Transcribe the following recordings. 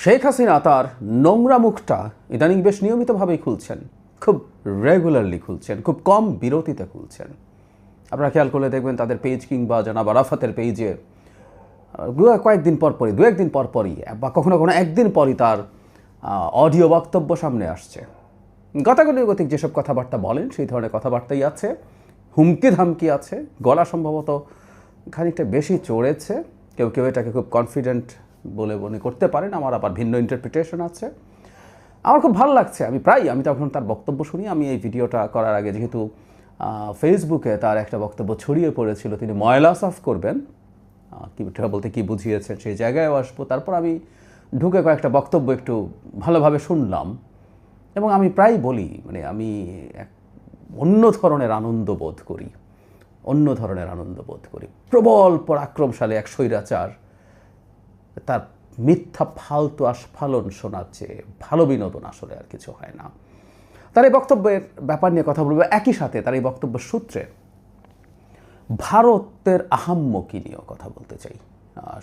শেখ হাসিনা তার নোংরা মুখটা ইদানিং বেশ নিয়মিতভাবেই খুলছেন, খুব রেগুলারলি খুলছেন, খুব কম বিরতিতে খুলছেন। আপনারা খেয়াল করলে দেখবেন তাদের পেজ কিংবা জনাব আরাফাতের পেজে কয়েকদিন পর পরই, দু একদিন পর পরই বা কখনো কখনো একদিন পরই তার অডিও বক্তব্য সামনে আসছে। গতানুগতিক যেসব কথাবার্তা বলেন সেই ধরনের কথাবার্তাই আছে, হুমকি ধামকি আছে, গলা সম্ভবত খানিকটা বেশি চড়েছে। কেউ কেউ এটাকে খুব কনফিডেন্ট বলে মনে করতে পারেন, আমার আবার ভিন্ন ইন্টারপ্রিটেশন আছে। আমার খুব ভালো লাগছে, আমি তখন তার বক্তব্য শুনি। আমি এই ভিডিওটা করার আগে যেহেতু ফেসবুকে তার একটা বক্তব্য ছড়িয়ে পড়েছিল, তিনি ময়লা সাফ করবেন, বলতে কি বুঝিয়েছেন সেই জায়গায়ও আসবো। তারপর আমি ঢুকে কয়েকটা বক্তব্য একটু ভালোভাবে শুনলাম এবং আমি প্রায় বলি, আমি অন্য ধরনের আনন্দ বোধ করি, প্রবল পরাক্রমশালী এক স্বৈরাচার তার মিথ্যা ফালতু আস্ফালন শোনার চেয়ে ভালো বিনোদন আসলে আর কিছু হয় না। তার এই বক্তব্যের ব্যাপার নিয়ে কথা বলবো, একই সাথে তার এই বক্তব্যের সূত্রে ভারতের আহাম্মকি নিয়েও কথা বলতে চাই।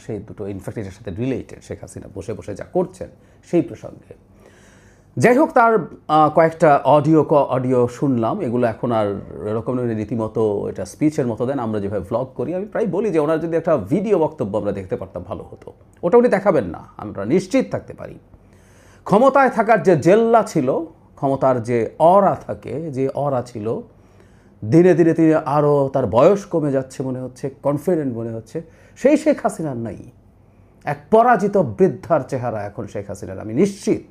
সেই দুটো ইনফ্যাক্ট এটার সাথে রিলেটেড, শেখ হাসিনা বসে বসে যা করছেন সেই প্রসঙ্গে। যাই হোক, তার কয়েকটা অডিও শুনলাম। এগুলো এখন আর এরকম রীতিমতো এটা স্পিচের মতো দেন, আমরা যেভাবে ভ্লগ করি। আমি প্রায় বলি যে ওনার যদি একটা ভিডিও বক্তব্য আমরা দেখতে পারতাম ভালো হতো। ওটা উনি দেখাবেন না, আমরা নিশ্চিত থাকতে পারি। ক্ষমতায় থাকার যে জেল্লা ছিল, ক্ষমতার যে অরা ছিল, দিনে দিনে তিনি আরও তার বয়স কমে যাচ্ছে মনে হচ্ছে, কনফিডেন্ট মনে হচ্ছে। সেই শেখ হাসিনার নাই, এক পরাজিত বৃদ্ধার চেহারা এখন শেখ হাসিনার। আমি নিশ্চিত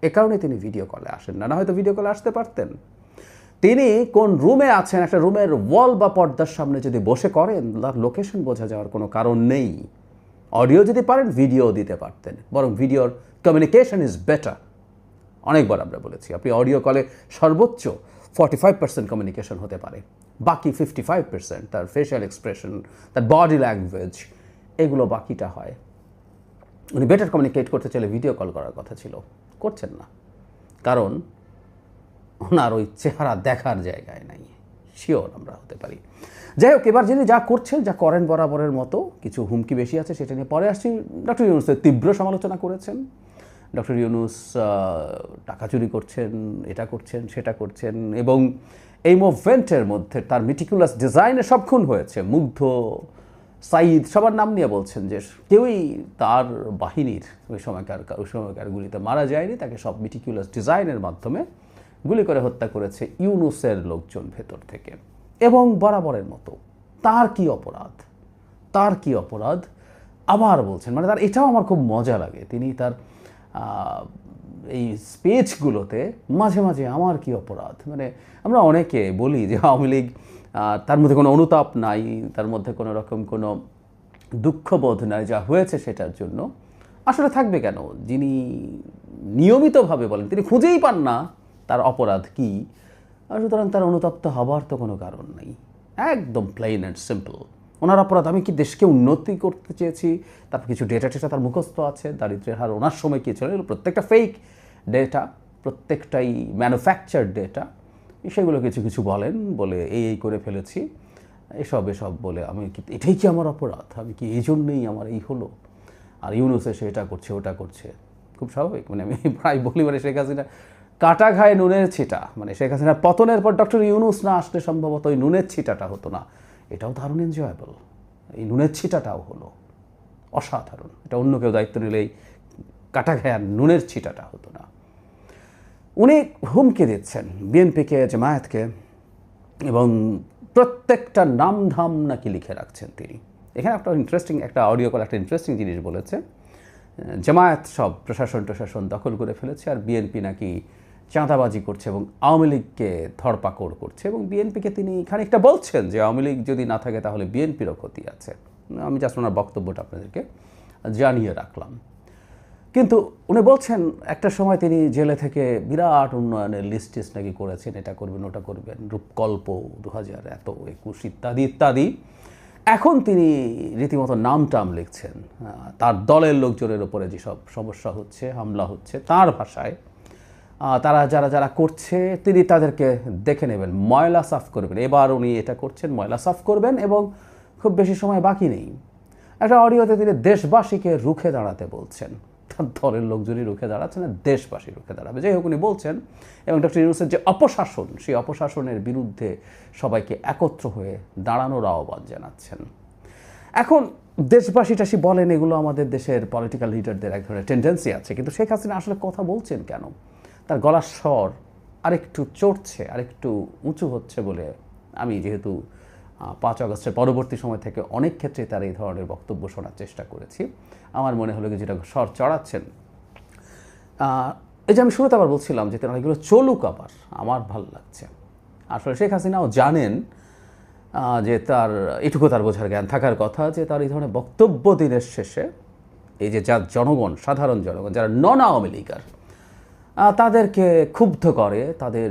এ কারণে তিনি ভিডিও কলে আসেন না, হয়তো ভিডিও কলে আসতে পারতেন। তিনি কোন রুমে আছেন, একটা রুমের ওয়াল বা পর্দার সামনে যদি বসে করেন, তার লোকেশন বোঝা যাওয়ার কোনো কারণ নেই। অডিও যদি পারেন ভিডিও দিতে পারতেন, বরং ভিডিওর কমিউনিকেশন ইজ বেটার। অনেকবার আমরা বলেছি, আপনি অডিও কলে সর্বোচ্চ 45% কমিউনিকেশন হতে পারে, বাকি 55% তার ফেশিয়াল এক্সপ্রেশন, তার বডি ল্যাঙ্গুয়েজ, এগুলো বাকিটা হয়। উনি বেটার কমিউনিকেট করতে চাইলে ভিডিও কল করার কথা ছিল, করছেন না, কারণ ওনার ওই চেহারা দেখার জায়গায় নাই। শিওর আমরা হতে পারি। যাই হোক, এবার যিনি যা করছেন, যা করেন বরাবরের মতো, কিছু হুমকি বেশি আছে, সেটা নিয়ে পরে আসছি। ডক্টর ইউনূসের তীব্র সমালোচনা করেছেন। ডক্টর ইউনূস টাকা চুরি করছেন, এটা করছেন, সেটা করছেন, এবং এই মুভমেন্টের মধ্যে তার মিটিকুলাস ডিজাইনে সব খুন হয়েছে। মুগ্ধ, সাইদ, সবার নাম নিয়ে বলছেন যে কেউই তার বাহিনীর ওই সময়কার গুলিতে মারা যায়নি, তাকে সব মিটিকুলাস ডিজাইনের মাধ্যমে গুলি করে হত্যা করেছে ইউনূসের লোকজন ভেতর থেকে। এবং বরাবরের মতো তার কি অপরাধ আবার বলছেন। তার এটাও আমার খুব মজা লাগে, তিনি তার এই স্পিচগুলোতে মাঝে মাঝে আমার কি অপরাধ, আমরা অনেকে বলি যে আওয়ামী লীগ, তার মধ্যে কোনো অনুতাপ নাই, তার মধ্যে কোনো রকম কোনো দুঃখবোধ নাই যা হয়েছে সেটার জন্য। আসলে থাকবে কেন? যিনি নিয়মিতভাবে বলেন, তিনি খুঁজেই পান না তার অপরাধ কী, সুতরাং তার অনুতপ্ত হবার তো কোনো কারণ নেই। একদম প্লেন অ্যান্ড সিম্পল ওনার অপরাধ। আমি কি দেশকে উন্নতি করতে চেয়েছি, তারপর কিছু ডেটা তার মুখস্থ আছে, দারিদ্র্যের হার ওনার সময় কী ছিল, প্রত্যেকটা ফেক ডেটা, প্রত্যেকটাই ম্যানুফ্যাকচার্ড ডেটা। সেগুলো কিছু বলেন, বলে এই করে ফেলেছি, এসব বলে আমি কি, এটাই কি আমার অপরাধ? আমি কি এই জন্যই আমার এই হলো? আর ইউনূস এসে এটা করছে, ওটা করছে, খুব স্বাভাবিক। আমি প্রায় বলি, শেখ হাসিনা কাটা ঘায়ে নুনের ছিটা। শেখ হাসিনার পতনের পর ডক্টর ইউনূস না আসলে সম্ভবত ওই নুনের ছিটাটা হতো না। এটাও দারুণ এনজয়েবল, এই নুনের ছিটাটাও হলো অসাধারণ। এটা অন্য কেউ দায়িত্ব নিলেই কাটা ঘায়ে নুনের ছিটাটা হতো না। উনি হুমকি দিচ্ছেন বিএনপিকে, জামায়াতকে, এবং প্রত্যেকটা নামধাম নাকি লিখে রাখছেন তিনি। এখানে একটা অডিও কল একটা ইন্টারেস্টিং জিনিস বলেছে, জামায়াত সব প্রশাসন দখল করে ফেলেছে, আর বিএনপি নাকি চাঁদাবাজি করছে এবং আওয়ামী লীগকে ধরপাকড় করছে। এবং বিএনপিকে তিনি খানিকটা বলছেন যে আওয়ামী লীগ যদি না থাকে তাহলে বিএনপিরও ক্ষতি আছে। আমি জাস্ট ওনার বক্তব্যটা আপনাদেরকে জানিয়ে রাখলাম। কিন্তু উনি বলছেন একটা সময় তিনি জেলে থেকে বিরাট উন্নয়নের লিস্ট নাকি করেছেন, এটা করবেন, ওটা করবেন, রূপকল্প 2021 ইত্যাদি ইত্যাদি। এখন তিনি রীতিমতো নামটাম লিখছেন, তার দলের লোকজনের ওপরে যেসব সমস্যা হচ্ছে, হামলা হচ্ছে, তার ভাষায় তারা যারা করছে তিনি তাদেরকে দেখে নেবেন, ময়লা সাফ করবেন। এবার উনি এটা করছেন, ময়লা সাফ করবেন, এবং খুব বেশি সময় বাকি নেই। একটা অডিওতে তিনি দেশবাসীকে রুখে দাঁড়াতে বলছেন। তার দলের লোকজনই রুখে দাঁড়াচ্ছে না, দেশবাসী রুখে দাঁড়াবে। যাই হোক, উনি বলছেন, এবং ডক্টর ইউনূসের যে অপশাসন, সেই অপশাসনের বিরুদ্ধে সবাইকে একত্র হয়ে দাঁড়ানোর আহ্বান জানাচ্ছেন। এখন দেশবাসী বলেন, এগুলো আমাদের দেশের পলিটিক্যাল লিডারদের এক ধরনের টেন্ডেন্সি আছে, কিন্তু শেখ হাসিনা আসলে কথা বলছেন কেন? তার গলার স্বর আরেকটু চড়ছে, আরেকটু উঁচু হচ্ছে বলে আমি যেহেতু 5 আগস্টের পরবর্তী সময় থেকে অনেক ক্ষেত্রে তার এই ধরনের বক্তব্য শোনার চেষ্টা করেছি, আমার মনে হলো যেটা স্বর চড়াচ্ছেন, এই যে আমি শুরুতে আবার বলছিলাম যে তারা এগুলো চলুক, আবার আমার ভাল লাগছে। আসলে শেখ হাসিনাও জানেন যে তার এটুকু তার বোঝার জ্ঞান থাকার কথা, যে তার এই ধরনের বক্তব্য দিনের শেষে এই যে যার জনগণ, সাধারণ জনগণ, যারা নন আওয়ামী লীগার, তাদেরকে ক্ষুব্ধ করে, তাদের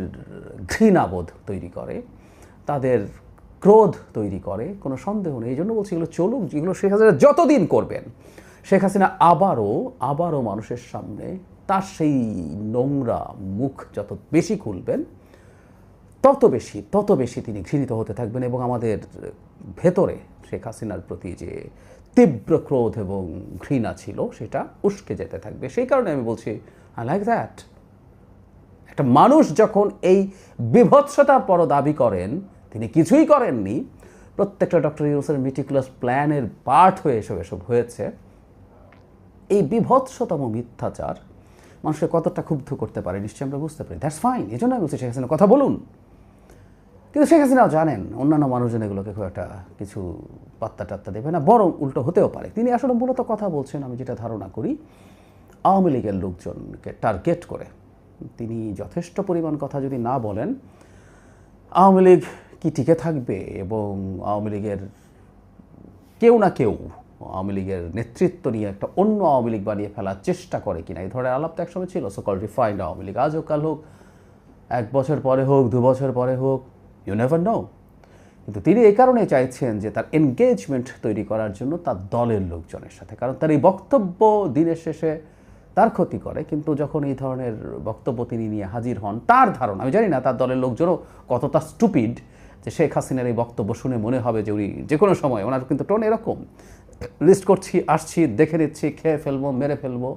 ঘৃণাবোধ তৈরি করে, তাদের ক্রোধ তৈরি করে, কোনো সন্দেহ নেই। এই জন্য বলছি এগুলো চলুক, যেগুলো শেখ হাসিনা যতদিন করবেন, শেখ হাসিনা আবারও মানুষের সামনে তার সেই নোংরা মুখ যত বেশি খুলবেন, তত বেশি তিনি ঘৃণিত হতে থাকবেন, এবং আমাদের ভেতরে শেখ হাসিনার প্রতি যে তীব্র ক্রোধ এবং ঘৃণা ছিল সেটা উস্কে যেতে থাকবে। সেই কারণে আমি বলছি, আই লাইক দ্যাট। একটা মানুষ যখন এই বিভৎসতার পর দাবি করেন, তিনি কিছুই করেননি, প্রত্যেকটা ডক্টর ইউনূসের মিটিকুলাস প্ল্যানের পার্ট হয়ে এসব হয়েছে, এই বিভৎসতম মিথ্যাচার মানুষকে কতটা ক্ষুব্ধ করতে পারে নিশ্চয়ই আমরা বুঝতে পারি। That's fine. এই জন্য আমি বলছি শেখ হাসিনা কথা বলুন, কিন্তু শেখ হাসিনাও জানেন অন্যান্য মানুষজন এগুলোকে খুব একটা কিছু পাত্তা টাত্তা দেবে না, বরং উল্টো হতেও পারে। তিনি আসলে মূলত কথা বলছেন, আমি যেটা ধারণা করি, আওয়ামী লীগের লোকজনকে টার্গেট করে। তিনি যথেষ্ট পরিমাণ কথা যদি না বলেন, আওয়ামী লীগ কি টিকে থাকবে, এবং আওয়ামী লীগের কেউ না কেউ আওয়ামী লীগের নেতৃত্ব নিয়ে একটা অন্য আওয়ামী লীগ বানিয়ে ফেলার চেষ্টা করে কিনা, এই ধরনের আলাপ তো একসময় ছিল, so call refined Awami League. আজ হোক কাল হোক, 1 বছর পরে হোক, 2 বছর পরে হোক, ইউ নেভার নো। কিন্তু তিনি এই কারণে চাইছেন যে তার এনগেজমেন্ট তৈরি করার জন্য তার দলের লোকজনের সাথে, কারণ তার এই বক্তব্য দিনের শেষে তার ক্ষতি করে, কিন্তু যখন এই ধরনের বক্তব্য তিনি নিয়ে হাজির হন, তার ধারণা, আমি জানি না তার দলের লোকজনও কতটা স্টুপিড, যে শেখ হাসিনার এই বক্তব্য শুনে মনে হবে যে উনি যে কোনো সময়, ওনার কিন্তু টোন এরকম, লিস্ট করছি, আসছি, দেখে নিচ্ছি, খেয়ে ফেলবো, মেরে ফেলবো।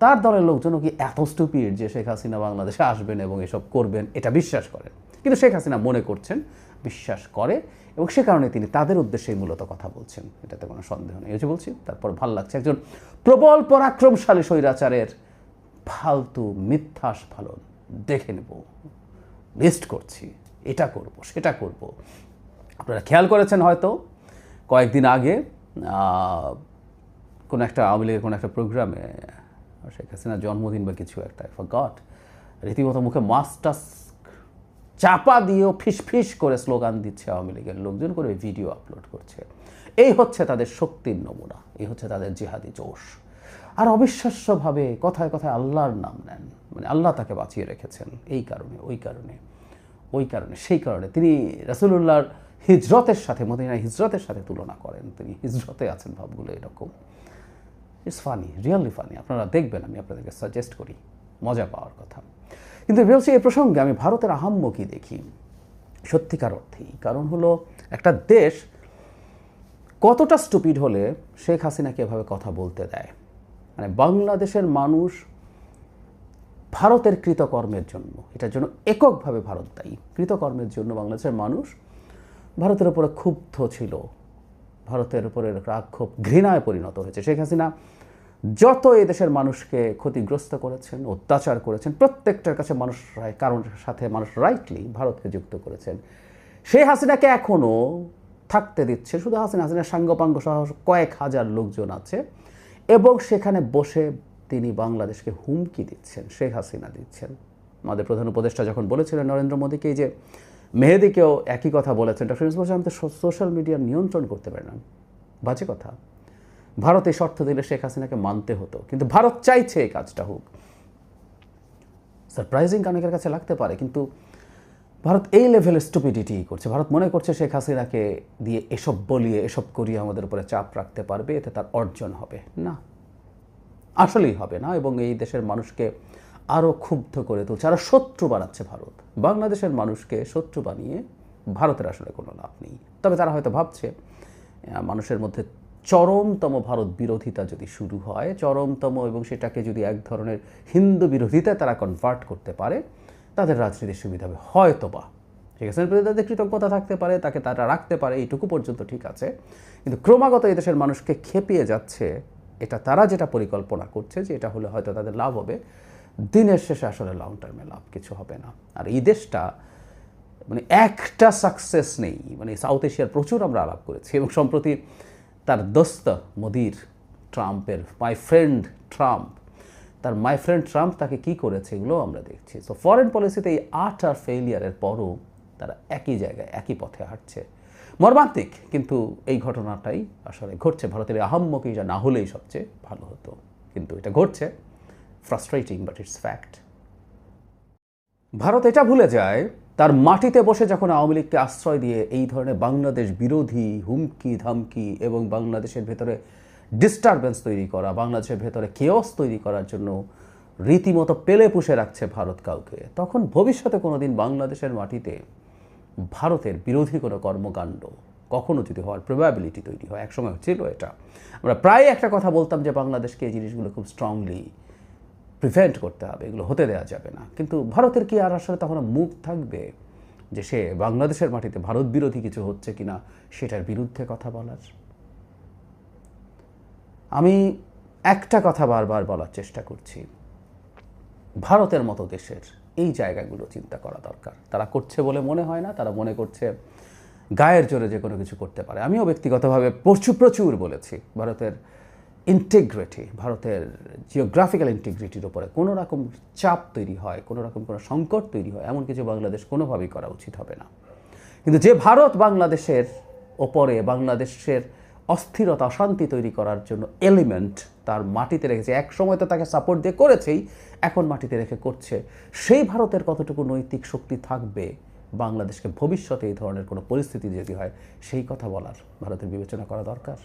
তার দলের লোকজনও কি এত স্টুপিড যে শেখ হাসিনা বাংলাদেশে আসবেন এবং এসব করবেন এটা বিশ্বাস করেন? কিন্তু শেখ হাসিনা মনে করছেন বিশ্বাস করে, এবং সে কারণে তিনি তাদের উদ্দেশ্যেই মূলত কথা বলছেন, এটাতে কোনো সন্দেহ নেই। এই যে বলছি, তারপর ভাল লাগছে একজন প্রবল পরাক্রমশালী স্বৈরাচারের ফালতু মিথ্যা স্ফলন দেখে নেব, লিস্ট করছি, এটা করব, সেটা করব। আপনারা খেয়াল করেছেন হয়তো কয়েকদিন আগে কোনো একটা আওয়ামী লীগের কোনো একটা প্রোগ্রামে শেখ হাসিনার জন্মদিন বা কিছু একটা, ফরগট, রীতিমতো মুখে মাস্টাস চাপা দিয়েও ফিস করে স্লোগান দিচ্ছে আওয়ামী লীগের লোকজন, করে ভিডিও আপলোড করছে। এই হচ্ছে তাদের শক্তির নমুনা, এই হচ্ছে তাদের জিহাদি জোশ। আর অবিশ্বাস্যভাবে কথায় কথায় আল্লাহর নাম নেন, মানে আল্লাহ তাকে বাঁচিয়ে রেখেছেন, এই কারণে, ওই কারণে সেই কারণে তিনি রাসূলুল্লাহর হিজরতের সাথে, মদিনার হিজরতের সাথে তুলনা করেন। তিনি হিজরতে আছেন ভাবগুলো এরকম। It's funny, really funny. আপনারা দেখবেন, আমি আপনাদেরকে সাজেস্ট করি, মজা পাওয়ার কথা। কিন্তু বলছি এই প্রসঙ্গে আমি ভারতের আহাম্মকি দেখি সত্যিকার অর্থেই। কারণ হলো, একটা দেশ কতটা স্টুপিড হলে শেখ হাসিনাকে এভাবে কথা বলতে দেয়। মানে বাংলাদেশের মানুষ ভারতের কৃতকর্মের জন্য, এটার জন্য এককভাবে ভারত দায়ী। কৃতকর্মের জন্য বাংলাদেশের মানুষ ভারতের উপরে ক্ষুব্ধ ছিল, ভারতের উপরে রাগ ক্ষোভ ঘৃণায় পরিণত হয়েছে। শেখ হাসিনা যত এই দেশের মানুষকে ক্ষতিগ্রস্ত করেছেন, অত্যাচার করেছেন, প্রত্যেকটার কাছে মানুষ কারণের সাথে মানুষ রাইটলি ভারতকে যুক্ত করেছেন। সেই হাসিনাকে এখনও থাকতে দিচ্ছে শুধু হাসিনার সাঙ্গপাঙ্গ সহ কয়েক হাজার লোকজন আছে, এবং সেখানে বসে তিনি বাংলাদেশকে হুমকি দিচ্ছেন, শেখ হাসিনা দিচ্ছেন। আমাদের প্রধান উপদেষ্টা যখন বলেছিলেন নরেন্দ্র মোদীকে যে মেহেদীকেও একই কথা বলেছেন, ডক্টর ইউনূস বলছেন আমি তো সোশ্যাল মিডিয়া নিয়ন্ত্রণ করতে পারি না। বাজে কথা। ভারত এই শর্ত দিলে শেখ হাসিনাকে মানতে হতো, কিন্তু ভারত চাইছে এই কাজটা হোক। সারপ্রাইজিং অনেকের কাছে লাগতে পারে, কিন্তু ভারত এই লেভেলের স্টুপিডিটি করছে। ভারত মনে করছে শেখ হাসিনাকে দিয়ে এসব বলিয়ে, এসব করিয়ে আমাদের উপরে চাপ রাখতে পারবে, এতে তার অর্জন হবে না, আসলেই হবে না। এবং এই দেশের মানুষকে আরও ক্ষুব্ধ করে তুলছে, আরও শত্রু বানাচ্ছে ভারত। বাংলাদেশের মানুষকে শত্রু বানিয়ে ভারতের আসলে কোনো লাভ নেই। তবে তারা হয়তো ভাবছে মানুষের মধ্যে চরমতম ভারত বিরোধিতা যদি শুরু হয়, চরমতম, এবং সেটাকে যদি এক ধরনের হিন্দু বিরোধিতায় তারা কনভার্ট করতে পারে, তাদের রাজনীতির সুবিধা হবে হয়তোবা। ঠিক আছে, তাদের কৃতজ্ঞতা থাকতে পারে, তাকে তারা রাখতে পারে, এইটুকু পর্যন্ত ঠিক আছে। কিন্তু ক্রমাগত এই দেশের মানুষকে খেপিয়ে যাচ্ছে, এটা তারা যেটা পরিকল্পনা করছে যে এটা হলে হয়তো তাদের লাভ হবে, দিনের শেষে আসলে লং টার্মে লাভ কিছু হবে না। আর এই দেশটা মানে একটা সাকসেস নেই, মানে সাউথ এশিয়ার প্রচুর আমরা আলাপ করেছি, এবং সম্প্রতি তার দোস্ত মোদির, ট্রাম্পের মাই ফ্রেন্ড ট্রাম্প, তার মাই ফ্রেন্ড ট্রাম্প তাকে কী করেছে এগুলো আমরা দেখছি। সো ফরেন পলিসিতে এই আটার ফেইলিয়ারের পরও তারা একই জায়গায় একই পথে হাঁটছে। মর্মান্তিক, কিন্তু এই ঘটনাটাই আসলে ঘটছে। ভারতের আহাম্মকি যা না হলেই সবচেয়ে ভালো হতো, কিন্তু এটা ঘটছে। Frustrating, but it's fact. Bharat এটা ভুলে যায়, তার মাটিতে বসে যখন আওয়ামী লীগকে আশ্রয় দিয়ে এই ধরনের বাংলাদেশ বিরোধী হুমকি ধামকি এবং বাংলাদেশের ভেতরে ডিস্টারবেন্স তৈরি করা, বাংলাদেশের ভেতরে কেওস তৈরি করার জন্য রীতিমতো পেলে পুষে রাখছে ভারত কাউকে, তখন ভবিষ্যতে কোনো দিন বাংলাদেশের মাটিতে ভারতের বিরোধী কোনো কর্মকাণ্ড কখনো যদি হওয়ার প্রবাবিলিটি তৈরি হয়, একসময় ছিল এটা। আমরা প্রায় একটা কথা বলতাম যে বাংলাদেশকে এই জিনিসগুলো খুব স্ট্রংলি প্রিভেন্ট করতে হবে, এগুলো হতে দেওয়া যাবে না। কিন্তু ভারতের কি আর আসলে তখন মুখ থাকবে যে সে বাংলাদেশের মাটিতে ভারত বিরোধী কিছু হচ্ছে কিনা সেটার বিরুদ্ধে কথা বলার? আমি একটা কথা বারবার বলার চেষ্টা করছি, ভারতের মতো দেশের এই জায়গাগুলো চিন্তা করা দরকার। তারা করছে বলে মনে হয় না, তারা মনে করছে গায়ের জোরে যে কোনো কিছু করতে পারে। আমিও ব্যক্তিগতভাবে প্রচুর বলেছি ভারতের ইন্টিগ্রিটি, ভারতের জিওগ্রাফিক্যাল ইন্টিগ্রিটির উপরে কোনো রকম চাপ তৈরি হয়, কোনো রকম কোনো সংকট তৈরি হয়, এমন কিছু বাংলাদেশ কোনোভাবেই করা উচিত হবে না। কিন্তু যে ভারত বাংলাদেশের ওপরে বাংলাদেশের অস্থিরতা অশান্তি তৈরি করার জন্য এলিমেন্ট তার মাটিতে রেখেছে, এক সময় তো তাকে সাপোর্ট দিয়ে করেছেই, এখন মাটিতে রেখে করছে, সেই ভারতের কতটুকু নৈতিক শক্তি থাকবে বাংলাদেশকে ভবিষ্যতে এই ধরনের কোনো পরিস্থিতি যদি হয় সেই কথা বলার ভারতের বিবেচনা করা দরকার।